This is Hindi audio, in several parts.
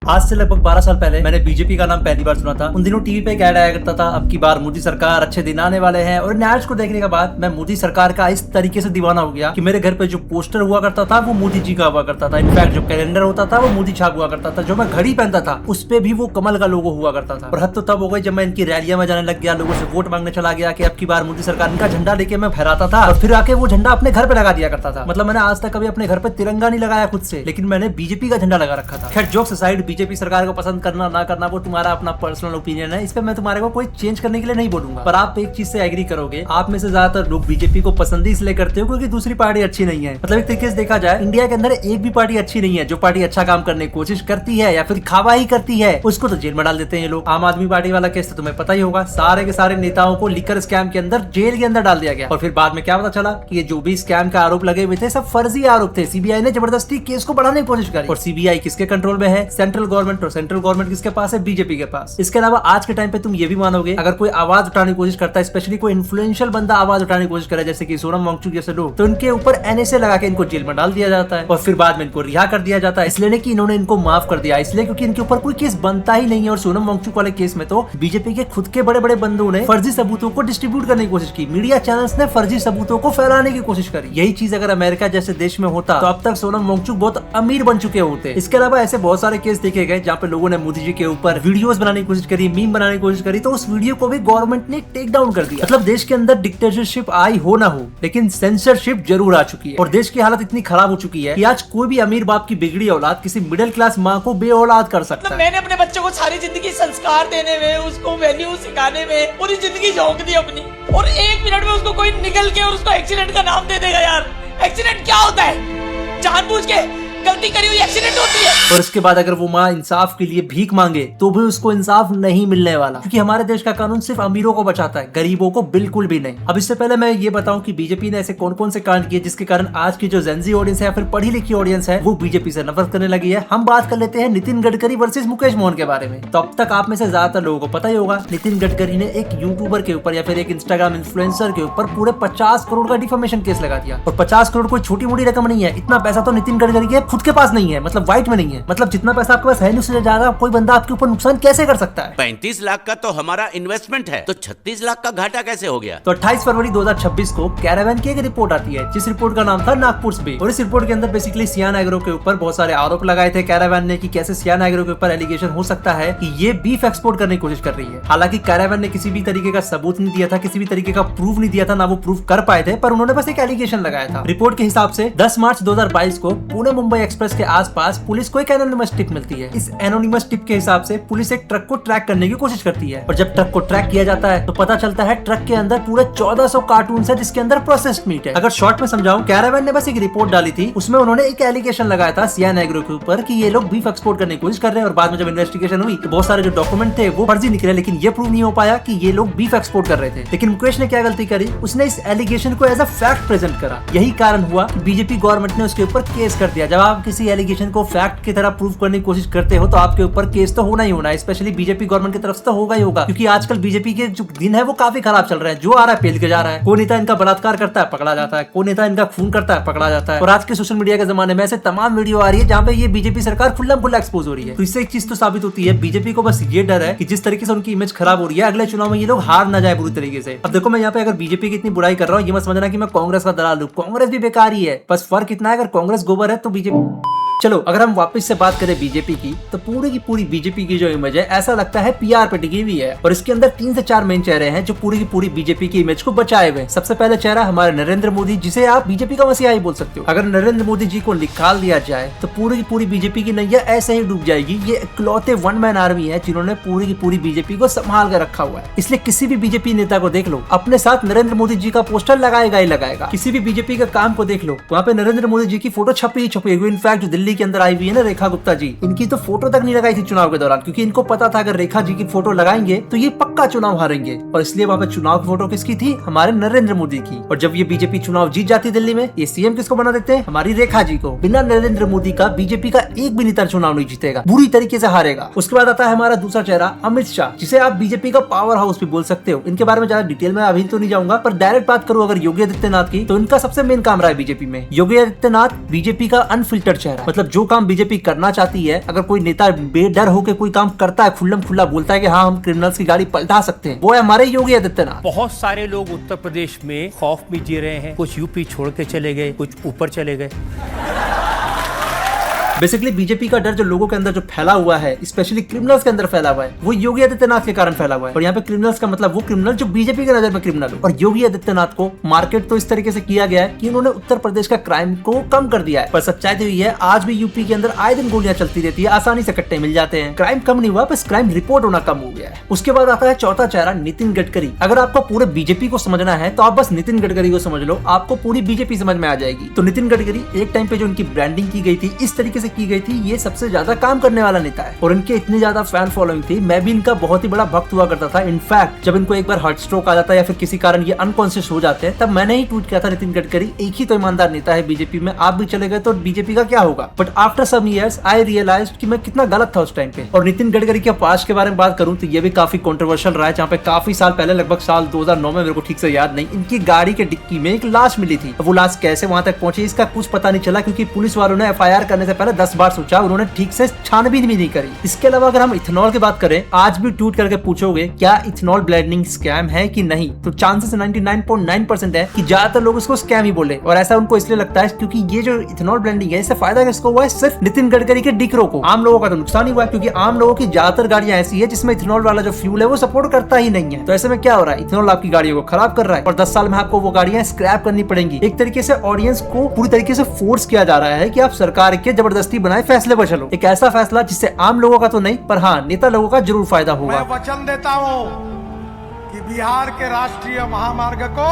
आज से लगभग 12 साल पहले मैंने बीजेपी का नाम पहली बार सुना था। उन दिनों टीवी पे एक ऐड आया करता था, अब की बार मोदी सरकार, अच्छे दिन आने वाले हैं। और इन एड्स को देखने के बाद मैं मोदी सरकार का इस तरीके से दीवाना हो गया कि मेरे घर पे जो पोस्टर हुआ करता था वो मोदी जी का हुआ करता था। इनफैक्ट जो कैलेंडर होता था वो मोदी छाप हुआ करता था। जो मैं घड़ी पहनता था उस पे भी वो कमल का लोगो हुआ करता था। और हद तो तब हो गई जब मैं इनकी रैलियां में जाने लग गया, लोगों से वोट मांगने चला गया कि अब की बार मोदी सरकार, इनका झंडा लेके मैं फहराता था और फिर आके वो झंडा अपने घर पे लगा दिया करता था। मतलब मैंने आज तक कभी अपने घर पे तिरंगा नहीं लगाया खुद से, लेकिन मैंने बीजेपी का झंडा लगा रखा था। खैर जोक्स असाइड, बीजेपी सरकार को पसंद करना ना करना वो तुम्हारा अपना पर्सनल ओपिनियन है, इस पे मैं तुम्हारे को कोई चेंज करने के लिए नहीं बोलूंगा। पर आप एक चीज से एग्री करोगे, आप में से ज्यादातर लोग बीजेपी को पसंद ही इसलिए करते हो क्योंकि दूसरी पार्टी अच्छी नहीं है। मतलब एक तरीके से देखा जाए, इंडिया के अंदर एक भी पार्टी अच्छी नहीं है। जो पार्टी अच्छा काम करने की कोशिश करती है या फिर खावा ही करती है उसको तो जेल में डाल देते हैं ये लोग। आम आदमी पार्टी वाला केस तो तुम्हें पता ही होगा, सारे के सारे नेताओं को लिकर स्कैम के अंदर जेल के अंदर डाल दिया गया। और फिर बाद में क्या पता चला कि ये जो भी स्कैम का आरोप लगे हुए थे सब फर्जी आरोप थे। सीबीआई ने जबरदस्ती केस को बढ़ाने की कोशिश करी। और सीबीआई किसके कंट्रोल में है? Central government. और सेंट्रल गवर्नमेंट किसके पास है? बीजेपी के पास। इसके अलावा आज के टाइम पे तुम ये भी मानोगे, अगर कोई आवाज उठाने की कोशिश करता है, स्पेशली कोई इन्फ्लुएंशियल बंदा आवाज उठाने की कोशिश करे जैसे कि सोनम वांगचुक जैसे लोग, तो इनके ऊपर एनएसए लगा के इनको जेल में डाल दिया जाता है। और फिर बाद में इनको रिहा कर दिया जाता है। इसलिए नहीं कि इन्होंने इनको माफ कर दिया, इसलिए क्योंकि इनके ऊपर कोई केस बनता ही नहीं है। और सोनम वांगचुक वाले केस में तो बीजेपी के खुद के बड़े बड़े बंदों ने फर्जी सबूतों को डिस्ट्रीब्यूट करने की कोशिश की, मीडिया चैनल्स ने फर्जी सबूतों को फैलाने की कोशिश करी। यही चीज अगर अमेरिका जैसे देश में होता तो अब तक सोनम वांगचुक बहुत अमीर बन चुके होते। इसके अलावा ऐसे बहुत सारे केस देखे गए जहाँ पे लोगों ने मोदी जी के ऊपर वीडियोस बनाने की कोशिश करी, मीम बनाने की कोशिश करी, तो उस वीडियो को भी गवर्नमेंट ने टेक डाउन कर दिया। मतलब देश के अंदर डिक्टेटरशिप आई हो ना हो, लेकिन सेंसरशिप जरूर आ चुकी है। और देश की हालत इतनी खराब हो चुकी है कि आज कोई भी अमीर बाप की बिगड़ी औलाद किसी मिडिल क्लास माँ को बे औलाद कर सकता है। मैंने अपने बच्चों को सारी जिंदगी संस्कार देने में, उसको वैल्यू सिखाने में पूरी जिंदगी झोंक दी अपनी, और एक मिनट में उसको कोई निकल के और उसको एक्सीडेंट का नाम दे देगा। यार एक्सीडेंट क्या होता है? जानबूझ के गलती करी हुई एक्सीडेंट होती है। और इसके बाद अगर वो माँ इंसाफ के लिए भीख मांगे तो भी उसको इंसाफ नहीं मिलने वाला, क्योंकि हमारे देश का कानून सिर्फ अमीरों को बचाता है, गरीबों को बिल्कुल भी नहीं। अब इससे पहले मैं ये बताऊं कि बीजेपी ने ऐसे कौन कौन से कांड किए जिसके कारण आज की जो जेनजी ऑडियंस है या फिर पढ़ी लिखी ऑडियंस है वो बीजेपी से नफरत करने लगी है। हम बात कर लेते हैं नितिन गडकरी वर्सेस मुकेश मोहन के बारे में। तो अब तक आप में से ज्यादातर लोगों को पता ही होगा, नितिन गडकरी ने एक यूट्यूबर के ऊपर या फिर एक इंस्टाग्राम इन्फ्लुएंसर के ऊपर पूरे 50 करोड़ का डिफेमेशन केस लगा दिया। और 50 करोड़ कोई छोटी मोटी रकम नहीं है। इतना पैसा तो नितिन गडकरी के खुद के पास नहीं है, मतलब व्हाइट में नहीं है। मतलब जितना पैसा आपके पास है नहीं उससे ज्यादा कोई बंदा आपके ऊपर नुकसान कैसे कर सकता है? 35 लाख का तो हमारा इन्वेस्टमेंट है, तो 36 लाख का घाटा कैसे हो गया? तो 28 फरवरी 2026 को कैरावैन की एक रिपोर्ट आती है, जिस रिपोर्ट का नाम था नागपुर स्पे। और इस रिपोर्ट के अंदर बेसिकली सियान एग्रो के ऊपर बहुत सारे आरोप लगाए थे कैरावैन ने कि कैसे सियान एग्रो के ऊपर एलिगेशन हो सकता है कि ये बीफ एक्सपोर्ट करने की कोशिश कर रही है। हालांकि कैरावैन ने किसी भी तरीके का सबूत नहीं दिया था, किसी भी तरीके का प्रूफ नहीं दिया था, ना वो प्रूफ कर पाए थे, पर उन्होंने बस एक एलिगेशन लगाया था। रिपोर्ट के हिसाब से 10 मार्च 2022 को पुणे मुंबई एक्सप्रेस के आसपास पुलिस को एक एनोनिमस टिप मिलती है। इस एनोनिमस टिप के हिसाब से पुलिस एक ट्रक को ट्रैक करने की कोशिश करती है। और जब ट्रक को ट्रैक किया जाता है तो पता चलता है ट्रक के अंदर पूरे 1400 कार्टून है जिसके अंदर प्रोसेस्ड मीट है। अगर शॉर्ट में समझाऊं, कैरावैन ने बस एक रिपोर्ट डाली थी, उसमें उन्होंने एक एलिगेशन लगाया था सियान एग्रो के ऊपर कि ये लोग बीफ एक्सपोर्ट करने की कोशिश कर रहे हैं। और बाद में जब इन्वेस्टिगेशन हुई तो बहुत सारे जो डॉक्यूमेंट थे वो फर्जी निकले, लेकिन ये प्रूव नहीं हो पाया कि ये लोग बीफ एक्सपोर्ट कर रहे थे। लेकिन मुकेश ने क्या गलती करी, उसने इस एलिगेशन को एज अ फैक्ट प्रेजेंट करा। यही कारण हुआ कि बीजेपी गवर्नमेंट ने उसके ऊपर केस कर दिया। जब आप किसी एलिगेशन को फैक्ट की तरह प्रूव करने की कोशिश करते हो तो आपके ऊपर केस तो होना ही होना है, स्पेशली बीजेपी गवर्नमेंट की तरफ से तो होगा ही होगा, क्योंकि आजकल बीजेपी के जो दिन है वो काफी खराब चल रहे हैं। जो आ रहा है पेल के जा रहा है। कोई नेता इनका बलात्कार करता है पकड़ा जाता है, कोई नेता इनका खून करता है पकड़ा जाता है। और आज के सोशल मीडिया के जमाने में ऐसे तमाम वीडियो आ रही है जहाँ पे ये बीजेपी सरकार खुल्लम खुल्ला एक्सपोज हो रही है। तो इससे एक चीज तो साबित होती है, बीजेपी को बस ये डर है कि जिस तरीके से उनकी इमेज खराब हो रही है, अगले चुनाव में ये लोग हार ना जाए बुरी तरीके से। अब देखो, मैं यहाँ पे अगर बीजेपी की इतनी बुराई कर रहा हूँ, ये मत समझना कि मैं कांग्रेस का दलाल हूँ। कांग्रेस भी बेकार ही है, बस फर्क इतना है अगर कांग्रेस गोबर है तो बीजेपी। चलो अगर हम वापस से बात करें बीजेपी की, तो पूरी की पूरी बीजेपी की जो इमेज है ऐसा लगता है पीआर पे टिकी हुई है। और इसके अंदर 3 से 4 मेन चेहरे हैं जो पूरी की पूरी बीजेपी की इमेज को बचाए हुए। सबसे पहले चेहरा हमारे नरेंद्र मोदी, जिसे आप बीजेपी का मसीहा ही बोल सकते हो। अगर नरेंद्र मोदी जी को निकाल दिया जाए तो पूरी की पूरी बीजेपी की नैया ऐसे ही डूब जाएगी। ये इकलौते वन मैन आर्मी है जिन्होंने पूरी की पूरी बीजेपी को संभाल कर रखा हुआ है। इसलिए किसी भी बीजेपी नेता को देख लो, अपने साथ नरेंद्र मोदी जी का पोस्टर लगाएगा ही लगाएगा। किसी भी बीजेपी का काम को देख लो, वहाँ पे नरेंद्र मोदी जी की फोटो छपी ही छपी हुई। इनफैक्ट जो दिल्ली के अंदर आई हुई है ना रेखा गुप्ता जी, इनकी तो फोटो तक नहीं लगाई थी चुनाव के दौरान, क्योंकि इनको पता था अगर रेखा जी की फोटो लगाएंगे तो ये पक्का चुनाव हारेंगे। और इसलिए वहाँ पे चुनाव की फोटो किसकी थी? हमारे नरेंद्र मोदी की। और जब ये बीजेपी चुनाव जीत जाती दिल्ली में, ये सीएम किसको बना देते हैं? हमारी रेखा जी को। बिना नरेंद्र मोदी का बीजेपी का एक भी नेता चुनाव नहीं जीतेगा, बुरी तरीके से हारेगा। उसके बाद आता है हमारा दूसरा चेहरा अमित शाह, जिसे आप बीजेपी का पावर हाउस भी बोल सकते हो। इनके बारे में ज्यादा डिटेल में अभी तो नहीं जाऊंगा, पर डायरेक्ट बात करूं अगर योगी आदित्यनाथ की, तो इनका सबसे मेन काम रहा है बीजेपी में। योगी आदित्यनाथ बीजेपी का अनफिल्टर्ड चेहरा, मतलब मतलब जो काम बीजेपी करना चाहती है, अगर कोई नेता बेडर होकर कोई काम करता है, खुल्लम खुल्ला बोलता है कि हाँ हम क्रिमिनल्स की गाड़ी पलटा सकते हैं, वो है हमारे योगी आदित्यनाथ। बहुत सारे लोग उत्तर प्रदेश में खौफ में जी रहे हैं, कुछ यूपी छोड़ के चले गए, कुछ ऊपर चले गए। बेसिकली बीजेपी का डर जो लोगों के अंदर जो फैला हुआ है, स्पेशली क्रिमिनल्स के अंदर फैला हुआ है, वो योगी आदित्यनाथ के कारण फैला हुआ है। और यहाँ पे क्रिमिनल्स का मतलब वो क्रिमिनल जो बीजेपी के नजर में क्रिमिनल हो। और योगी आदित्यनाथ को मार्केट तो इस तरीके से किया गया है कि उन्होंने उत्तर प्रदेश का क्राइम को कम कर दिया है, पर सच्चाई तो ये है आज भी यूपी के अंदर आए दिन गोलियां चलती रहती है, आसानी से कट्टे मिल जाते हैं। क्राइम कम नहीं हुआ, बस क्राइम रिपोर्ट होना कम हो गया है। उसके बाद आता है चौथा चेहरा नितिन गडकरी। अगर आपको पूरे बीजेपी को समझना है तो आप बस नितिन गडकरी को समझ लो, आपको पूरी बीजेपी समझ में आ जाएगी। तो नितिन गडकरी एक टाइम पे जो उनकी ब्रांडिंग की गई थी, इस तरीके से की गई थी, ये सबसे ज्यादा काम करने वाला नेता है और इनके इतनी ज्यादा फैन फॉलोइंग थी। मैं भी इनका बहुत ही बड़ा भक्त हुआ करता था। इनफैक्ट जब इनको एक बार हार्ट स्ट्रोक आ जाता है या फिर किसी कारण ये अनकॉन्शियस हो जाते हैं, तब मैंने ही ट्वीट किया था नितिन गडकरी एक ही तो ईमानदार नेता है बीजेपी में, आप भी चले गए तो बीजेपी का क्या होगा। But after some years I realised कि मैं कितना गलत था उस टाइम पे। और नितिन गडकरी के पास्ट के बारे में बात करूं तो ये भी काफी कंट्रोवर्शियल रहा है, जहाँ पे काफी साल पहले, लगभग साल 2009 में, मेरे को ठीक से याद नहीं, इनकी गाड़ी के डिक्की में एक लाश मिली थी। वो लाश कैसे वहां तक पहुंची इसका कुछ पता नहीं चला, क्योंकि पुलिस वालों ने एफआईआर करने से पहले 10 बार सोचा, उन्होंने ठीक से छानबीन भी नहीं करी। इसके अलावा अगर हम इथेनॉल की बात करें, आज भी ट्वीट करके पूछोगे क्या इथेनॉल ब्लेंडिंग स्कैम है कि नहीं, तो चांसेस 99.9% है कि ज्यादातर लोग इसको स्कैम ही बोले। और ऐसा उनको इसलिए लगता है क्योंकि ये जो इथेनॉल ब्लेंडिंग है, इससे फायदा किसको हुआ है? सिर्फ नितिन गडकरी के डिकरों को। आम लोगों का तो नुकसान ही हुआ है, क्योंकि आम लोगों की ज्यादातर गाड़ियां ऐसी है जिसमें इथेनॉल वाला जो फ्यूल है वो सपोर्ट करता ही नहीं है। तो ऐसे में क्या हो रहा है, इथेनॉल आपकी गाड़ियों को खराब कर रहा है और 10 साल में आपको वो गाड़ियां स्क्रैप करनी पड़ेंगी। एक तरीके से ऑडियंस को पूरी तरीके से फोर्स किया जा रहा है कि आप सरकार के जबरदस्ती बनाए फैसले पर चलो। एक ऐसा फैसला जिससे आम लोगों का तो नहीं, पर हाँ नेता लोगों का जरूर फायदा होगा। मैं वचन देता हूं कि बिहार के राष्ट्रीय महामार्ग को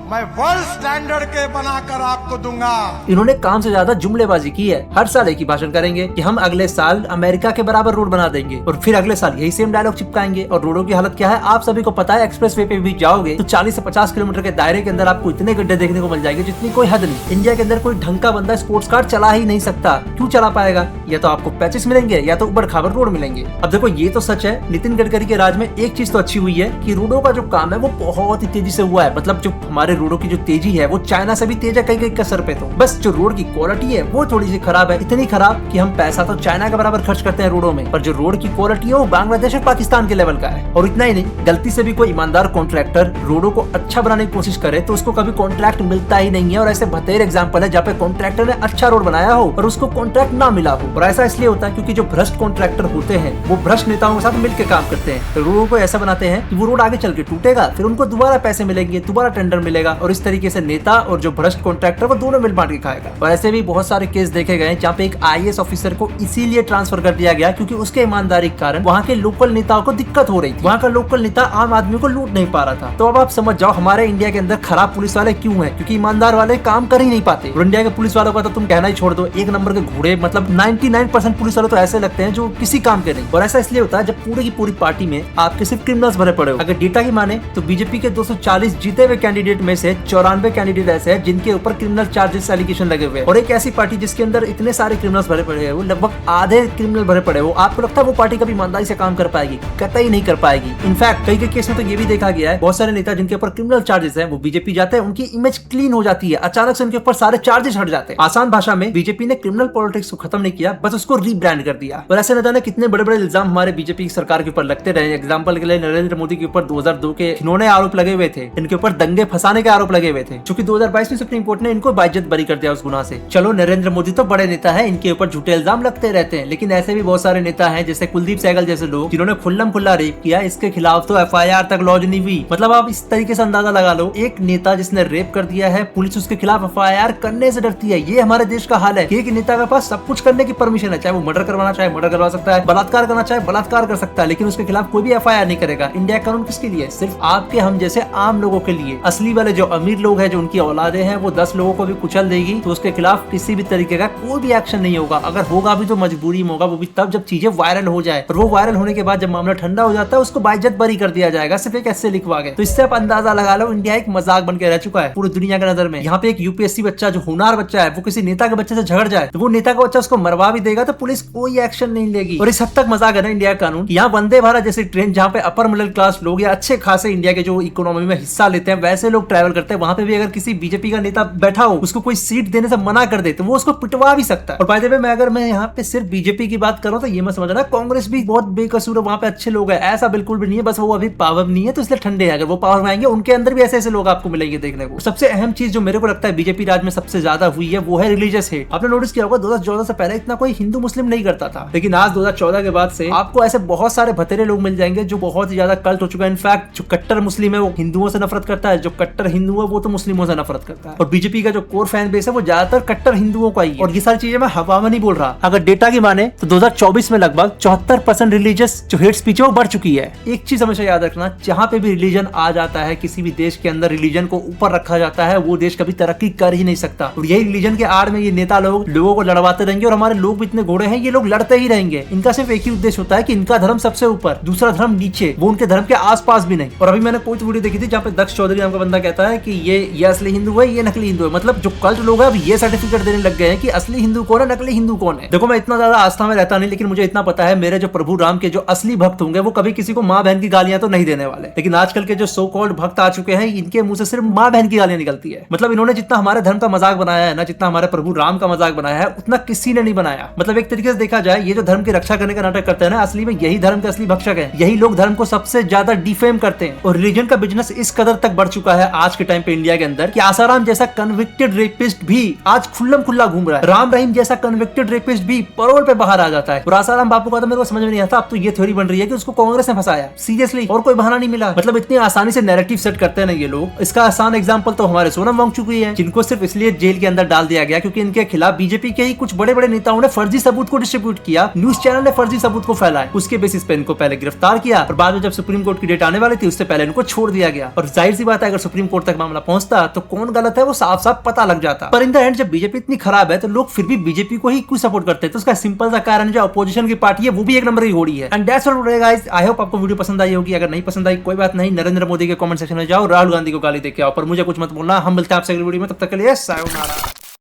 मैं वर्ल्ड स्टैंडर्ड के बनाकर आपको दूंगा। इन्होंने काम से ज्यादा जुमलेबाजी की है। हर साल एक ही भाषण करेंगे कि हम अगले साल अमेरिका के बराबर रोड बना देंगे, और फिर अगले साल यही सेम डायलॉग चिपकाएंगे। और रोडों की हालत क्या है आप सभी को पता है। एक्सप्रेस वे पे भी जाओगे तो 40 से 50 किलोमीटर के दायरे के अंदर आपको इतने गड्ढे देखने को मिल जाएंगे जितनी कोई हद नहीं। इंडिया के अंदर कोई ढंग का बंदा स्पोर्ट्स कार चला ही नहीं सकता। क्यों चला पाएगा? या तो आपको पैचेस मिलेंगे या तो उबड़ खाबड़ रोड मिलेंगे। अब देखो ये तो सच है, नितिन गडकरी के राज में एक चीज तो अच्छी हुई है कि रोडों का जो काम है वो बहुत ही तेजी से हुआ है। मतलब जो हमारे रोडों की जो तेजी है वो चाइना से भी तेज है कई कसर पे। तो बस जो रोड की क्वालिटी है वो थोड़ी सी खराब है, इतनी खराब कि हम पैसा तो चाइना के बराबर खर्च करते हैं रोडों में, पर जो रोड की क्वालिटी है वो बांग्लादेश और पाकिस्तान के लेवल का है। और इतना ही नहीं, गलती से भी कोई ईमानदार कॉन्ट्रैक्टर रोडों को अच्छा बनाने की कोशिश करे तो उसको कभी कॉन्ट्रैक्ट मिलता ही नहीं है। और ऐसे बतेर एग्जाम्पल है जहाँ पे कॉन्ट्रैक्टर ने अच्छा रोड बनाया हो और उसको कॉन्ट्रैक्ट ना मिला हो। और ऐसा इसलिए होता है क्योंकि जो भ्रष्ट कॉन्ट्रैक्टर होते हैं वो भ्रष्ट नेताओं के साथ मिलकर काम करते हैं। रोडों को ऐसा बनाते हैं कि वो रोड आगे चल के टूटेगा, फिर उनको दोबारा पैसे मिलेंगे, दोबारा टेंडर मिलेगा, और इस तरीके से नेता और जो भ्रष्ट कॉन्ट्रैक्टर वो दोनों मिल बांट के खाएगा। और ऐसे भी बहुत सारे केस देखे गए जहाँ पे एक आईएएस ऑफिसर को इसीलिए ट्रांसफर कर दिया गया क्योंकि उसके ईमानदारी के कारण वहाँ के लोकल नेताओं को दिक्कत हो रही थी। वहाँ का लोकल नेता आम आदमी को लूट नहीं पा रहा था। तो अब आप समझ जाओ हमारे इंडिया के अंदर खराब पुलिस वाले क्यों हैं, क्योंकि ईमानदार वाले काम कर ही नहीं पाते। और इंडिया के पुलिस वालों का तो तुम कहना ही छोड़ दो, एक नंबर के घोड़े। मतलब 99% पुलिस वाले तो ऐसे लगते हैं जो किसी काम के नहीं। और ऐसा इसलिए होता है जब पूरी की पूरी पार्टी में आपके सिर्फ क्रिमिनल्स भरे पड़े हो। अगर डेटा की माने तो बीजेपी के 240 जीते हुए कैंडिडेट में से 94 कैंडिडेट ऐसे हैं जिनके ऊपर क्रिमिनल चार्जेस एलिगेशन लगे हुए हैं। और एक ऐसी पार्टी जिसके अंदर इतने सारे क्रिमिनल्स भरे पड़े हैं, वो लगभग आधे क्रिमिनल भरे पड़े हो, आपको लगता है वो पार्टी कभी ईमानदारी से काम कर पाएगी? कतई नहीं कर पाएगी। इनफैक्ट कई केस में तो ये भी देखा गया है, बहुत सारे नेता जिनके ऊपर क्रिमिनल चार्जेस हैं वो बीजेपी जाते हैं, उनकी इमेज क्लीन हो जाती है, अचानक से उनके ऊपर सारे चार्जेस हट जाते हैं। आसान भाषा में बीजेपी ने क्रिमिनल पॉलिटिक्स को खत्म नहीं किया, बस उसको रीब्रांड कर दिया। और ऐसे नेता ने कितने बड़े बड़े इल्जाम हमारे बीजेपी की सरकार के ऊपर लगते रहे। एग्जाम्पल के लिए नरेंद्र मोदी के ऊपर 2002 के खिलौने आरोप लगे हुए थे, इनके ऊपर दंगे फंसाने के आरोप लगे हुए थे, जो कि 2022 में सुप्रीम कोर्ट ने इनको बाइज्जत बरी कर दिया उस गुनाह से। चलो नरेंद्र मोदी तो बड़े नेता है, इनके ऊपर झूठे इल्जाम लगते रहते हैं, लेकिन ऐसे भी बहुत सारे नेता हैं जैसे कुलदीप सहगल जैसे लोग जिन्होंने खुल्लम खुल्ला रेप किया, इसके खिलाफ तो एफआईआर तक लॉन्च नहीं हुई। मतलब आप इस तरीके से अंदाजा लगा लो, एक नेता जिसने रेप कर दिया है, पुलिस उसके खिलाफ एफआईआर करने से डरती है। ये हमारे देश का हाल है कि एक नेता के पास सब कुछ करने की परमिशन है, चाहे वो मर्डर करवाना चाहे मर्डर करवा सकता है, बलात्कार करना चाहे बलात्कार कर सकता है, लेकिन उसके खिलाफ कोई भी एफआईआर नहीं करेगा। इंडिया कानून किसके लिए? सिर्फ आपके हम जैसे आम लोगों के लिए। असली वाले जो अमीर लोग हैं, जो उनकी औलादे हैं, वो 10 लोगों को भी कुचल देगी तो उसके खिलाफ किसी भी तरीके का कोई भी एक्शन नहीं होगा। अगर होगा भी तो मजबूरी में होगा, वो भी तब जब चीजें वायरल हो जाए। और वो वायरल होने के बाद जब मामला ठंडा हो जाता है उसको बाइज्जत बरी कर दिया जाएगा, सिर्फ एक ऐसे लिखवा के। तो इससे आप अंदाजा लगा लो इंडिया एक मजाक बन के रह चुका है पूरी दुनिया की नजर में। यहाँ पे एक यूपीएससी बच्चा जो होनहार बच्चा है वो किसी नेता के बच्चे से झगड़ जाए तो वो नेता का बच्चा उसको मरवा भी देगा तो पुलिस कोई एक्शन नहीं लेगी। और इस हद तक मजाक है ना इंडिया का कानून। यहाँ वंदे भारत जैसी ट्रेन जहाँ पे अपर मिडिल क्लास लोग या अच्छे खासे इंडिया के जो इकोनॉमी में हिस्सा लेते हैं वैसे लोग ट्रैवल ट्रैवल करते हैं, वहां पे भी अगर किसी बीजेपी का नेता बैठा हो, उसको कोई सीट देने से मना कर दे तो वो उसको पिटवा भी सकता है। और बाय द वे अगर मैं यहाँ पे सिर्फ बीजेपी की बात करूं तो ये मत समझना कांग्रेस भी बहुत बेकसूर है, वहां पे अच्छे लोग हैं, ऐसा बिल्कुल भी नहीं है, बस वो अभी पावर में नहीं है तो इसलिए ठंडे हैं। अगर वो पावर में आएंगे उनके अंदर भी ऐसे ऐसे लोग आपको मिलेंगे देखने को। सबसे अहम चीज जो मेरे को लगता है बीजेपी राज में सबसे ज्यादा हुई है वो है रिलीजियस हेट। आपने नोटिस किया होगा 2014 से पहले इतना कोई हिंदू मुस्लिम नहीं करता था, लेकिन आज 2014 के बाद से आपको ऐसे बहुत सारे भतेरे लोग मिल जाएंगे जो बहुत ही ज्यादा कल्ट हो चुका है। इनफैक्ट जो कट्टर मुस्लिम है वो हिंदुओं से नफरत करता है, जो कट्टर हिंदू है वो तो मुस्लिमों से नफरत करता है। और बीजेपी का जो कोर फैन बेस है वो ज्यादातर कट्टर हिंदुओं का ही है। और ये सारी चीजें मैं हवा में नहीं बोल रहा, अगर डेटा की माने तो 2024 में लगभग 74% रिलीजियस जो हेट स्पीच है वो बढ़ चुकी है। एक चीज हमेशा याद रखना, जहां पे भी रिलीजन आ जाता है, किसी भी देश के अंदर रिलीजन को ऊपर रखा जाता है, वो देश कभी तरक्की कर ही नहीं सकता। और यही रिलीजन के आड़ में ये नेता लोग लोगों को लड़वाते रहेंगे और हमारे लोग भी इतने घोड़े हैं, ये लोग लड़ते ही रहेंगे। इनका सिर्फ एक ही उद्देश्य होता है कि इनका धर्म सबसे ऊपर, दूसरा धर्म नीचे, वो उनके धर्म के आसपास भी नहीं। और अभी मैंने कोई वीडियो देखी थी जहाँ पे दक्ष चौधरी नाम का बंदा कहता है कि ये असली हिंदू है, ये नकली हिंदू है। मतलब जो कल्ट लोग हैं अब ये सर्टिफिकेट देने लग गए हैं कि असली हिंदू कौन है, नकली हिंदू कौन है। देखो मैं इतना ज्यादा आस्था में रहता नहीं, लेकिन मुझे इतना पता है मेरे जो प्रभु राम के जो असली भक्त होंगे वो कभी किसी को माँ बहन की गालियां तो नहीं देने वाले। लेकिन आजकल के जो सो कॉल्ड भक्त आ चुके हैं, इनके मुंह से सिर्फ माँ बहन की गालियां निकलती है। मतलब इन्होंने जितना हमारे धर्म का मजाक बनाया है ना, जितना हमारे प्रभु राम का मजाक बनाया है, उतना किसी ने नहीं बनाया। मतलब एक तरीके से देखा जाए ये जो धर्म की रक्षा करने का नाटक करते हैं ना, असली में यही धर्म के असली भक्षक है। यही लोग धर्म को सबसे ज्यादा डिफेम करते हैं। और रिलीजन का बिजनेस इस कदर तक बढ़ चुका है आज के टाइम पे इंडिया के अंदर कि आसाराम जैसा कन्विक्टेड रेपिस्ट भी आज खुल्लम खुल्ला घूम रहा है। राम रहीम जैसा कन्विक्टेड रेपिस्ट भी पैरोल पे बाहर आ जाता है। और आसाराम बापू का तो मेरे को समझ में नहीं आता, अब तो ये थ्योरी बन रही है कि उसको कांग्रेस ने फंसाया। सीरियसली, और कोई बहाना नहीं मिला। मतलब इतनी आसानी से नैरेटिव सेट करते हैं ना ये लोग। इसका आसान एग्जांपल तो हमारे सोनम वांगचुक है, जिनको सिर्फ इसलिए जेल के अंदर डाल दिया गया क्योंकि इनके खिलाफ बीजेपी के ही कुछ बड़े बड़े नेताओं ने फर्जी सबूत को डिस्ट्रीब्यूट किया, न्यूज चैनल ने फर्जी सबूत को फैलाया। उसके बेसिस पे इनको पहले गिरफ्तार किया और बाद में जब सुप्रीम कोर्ट की डेट आने वाली थी उससे पहले इनको छोड़ दिया गया। और जाहिर सी बात है अगर सुप्रीम कोर्ट तक मामला पहुंचता तो कौन गलत है वो साफ साफ पता लग जाता। पर इन द एंड जब बीजेपी इतनी खराब है तो लोग फिर भी बीजेपी को ही क्यों सपोर्ट करते हैं? तो उसका सिंपल सा कारण जो अपोजिशन की पार्टी है वो भी एक नंबर की घोड़ी है। And that's all today guys. I hope आपको वीडियो पसंद आई होगी। अगर नहीं पसंद आई कोई बात नहीं, नरेंद्र मोदी के कमेंट सेक्शन में जाओ, राहुल गांधी को गाली देके आओ, पर मुझे कुछ मत बोलना। हम मिलते हैं आपसे अगली वीडियो में, तब तक के लिए सायोनारा।